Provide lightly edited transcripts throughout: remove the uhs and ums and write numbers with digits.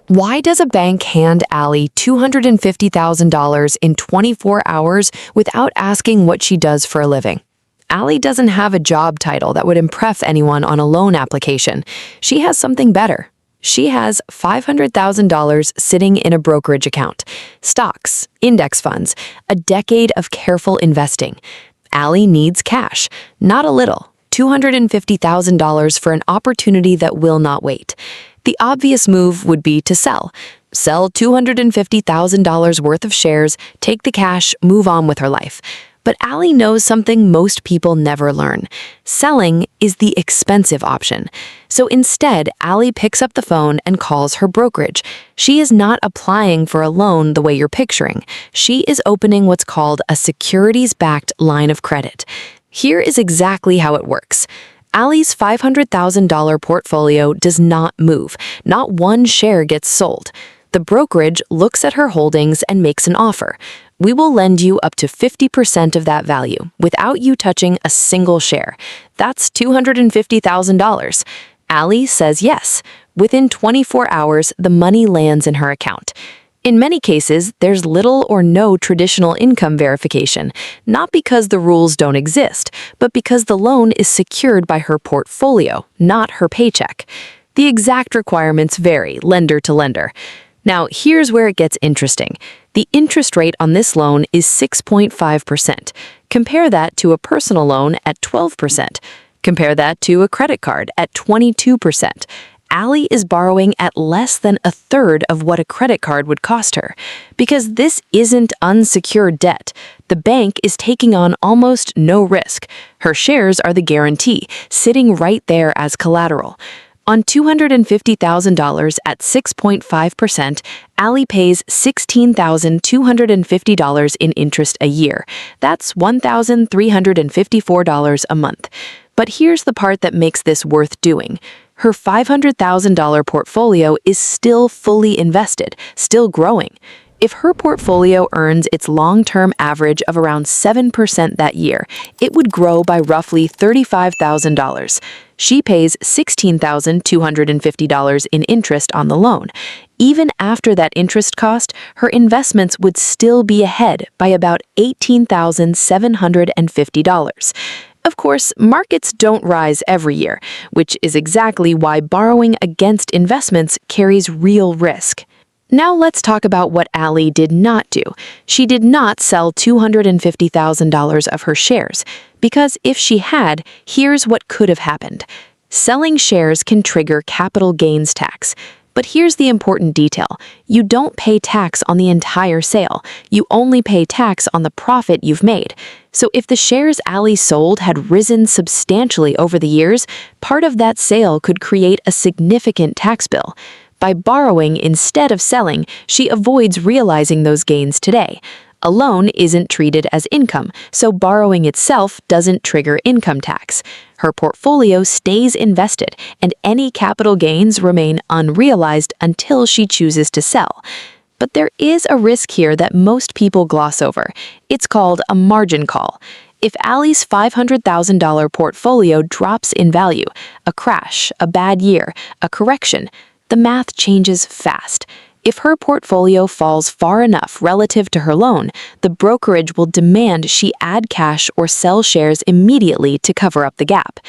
Why does a bank hand Allie $250,000 in 24 hours without asking what she does for a living? Allie doesn't have a job title that would impress anyone on a loan application. She has something better. She has $500,000 sitting in a brokerage account, stocks, index funds, a decade of careful investing. Allie needs cash, not a little, $250,000 for an opportunity that will not wait. The obvious move would be to sell. Sell $250,000 worth of shares, take the cash, move on with her life. But Allie knows something most people never learn. Selling is the expensive option. So instead, Allie picks up the phone and calls her brokerage. She is not applying for a loan the way you're picturing. She is opening what's called a securities-backed line of credit. Here is exactly how it works. Allie's $500,000 portfolio does not move. Not one share gets sold. The brokerage looks at her holdings and makes an offer. We will lend you up to 50% of that value without you touching a single share. That's $250,000. Allie says yes. Within 24 hours, the money lands in her account. In many cases, there's little or no traditional income verification, not because the rules don't exist, but because the loan is secured by her portfolio, not her paycheck. The exact requirements vary lender to lender. Now, here's where it gets interesting. The interest rate on this loan is 6.5%. Compare that to a personal loan at 12%. Compare that to a credit card at 22%. Allie is borrowing at less than a third of what a credit card would cost her. Because this isn't unsecured debt. The bank is taking on almost no risk. Her shares are the guarantee, sitting right there as collateral. On $250,000 at 6.5%, Allie pays $16,250 in interest a year. That's $1,354 a month. But here's the part that makes this worth doing. Her $500,000 portfolio is still fully invested, still growing. If her portfolio earns its long-term average of around 7% that year, it would grow by roughly $35,000. She pays $16,250 in interest on the loan. Even after that interest cost, her investments would still be ahead by about $18,750. Of course, markets don't rise every year, which is exactly why borrowing against investments carries real risk. Now let's talk about what Allie did not do. She did not sell $250,000 of her shares, because if she had, here's what could have happened. Selling shares can trigger capital gains tax. But here's the important detail. You don't pay tax on the entire sale. You only pay tax on the profit you've made. So if the shares Allie sold had risen substantially over the years, part of that sale could create a significant tax bill. By borrowing instead of selling, she avoids realizing those gains today. A loan isn't treated as income, so borrowing itself doesn't trigger income tax. Her portfolio stays invested, and any capital gains remain unrealized until she chooses to sell. But there is a risk here that most people gloss over. It's called a margin call. If Allie's $500,000 portfolio drops in value, a crash, a bad year, a correction, the math changes fast. If her portfolio falls far enough relative to her loan, the brokerage will demand she add cash or sell shares immediately to cover up the gap.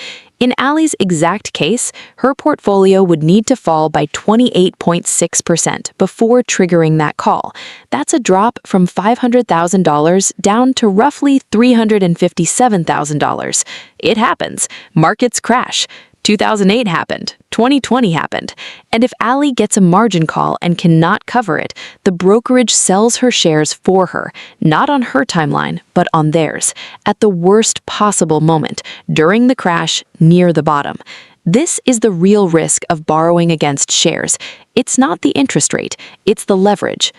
In Allie's exact case, her portfolio would need to fall by 28.6% before triggering that call. That's a drop from $500,000 down to roughly $357,000. It happens. Markets crash. 2008 happened, 2020 happened, and if Allie gets a margin call and cannot cover it, the brokerage sells her shares for her, not on her timeline, but on theirs, at the worst possible moment, during the crash, near the bottom. This is the real risk of borrowing against shares. It's not the interest rate, it's the leverage.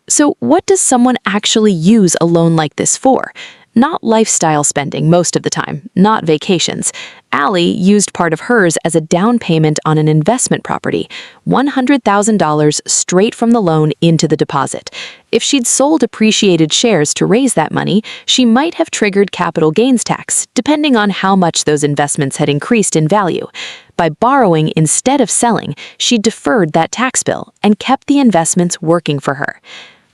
So what does someone actually use a loan like this for? Not lifestyle spending most of the time, not vacations. Allie used part of hers as a down payment on an investment property, $100,000 straight from the loan into the deposit. If she'd sold appreciated shares to raise that money, she might have triggered capital gains tax, depending on how much those investments had increased in value. By borrowing instead of selling, she deferred that tax bill and kept the investments working for her.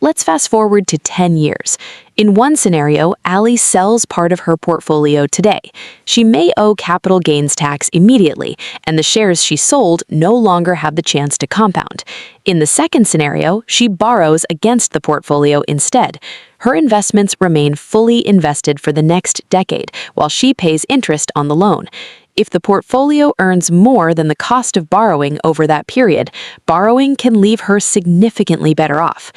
Let's fast forward to 10 years. In one scenario, Allie sells part of her portfolio today. She may owe capital gains tax immediately, and the shares she sold no longer have the chance to compound. In the second scenario, she borrows against the portfolio instead. Her investments remain fully invested for the next decade, while she pays interest on the loan. If the portfolio earns more than the cost of borrowing over that period, borrowing can leave her significantly better off.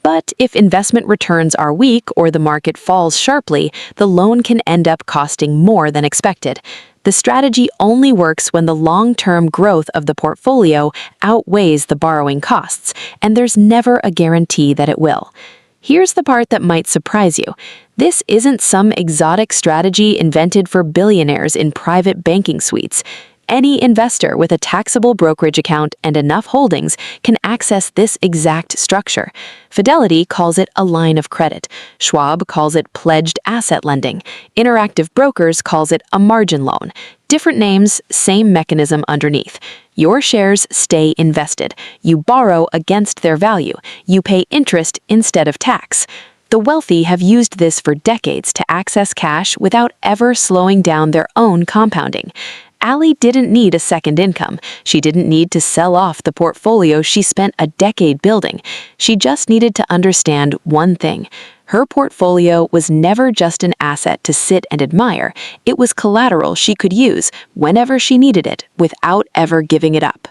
But if investment returns are weak or the market falls sharply, the loan can end up costing more than expected. The strategy only works when the long-term growth of the portfolio outweighs the borrowing costs, and there's never a guarantee that it will. Here's the part that might surprise you. This isn't some exotic strategy invented for billionaires in private banking suites. Any investor with a taxable brokerage account and enough holdings can access this exact structure. Fidelity calls it a line of credit. Schwab calls it pledged asset lending. Interactive Brokers calls it a margin loan. Different names, same mechanism underneath. Your shares stay invested. You borrow against their value. You pay interest instead of tax. The wealthy have used this for decades to access cash without ever slowing down their own compounding. Allie didn't need a second income. She didn't need to sell off the portfolio she spent a decade building. She just needed to understand one thing. Her portfolio was never just an asset to sit and admire. It was collateral she could use whenever she needed it without ever giving it up.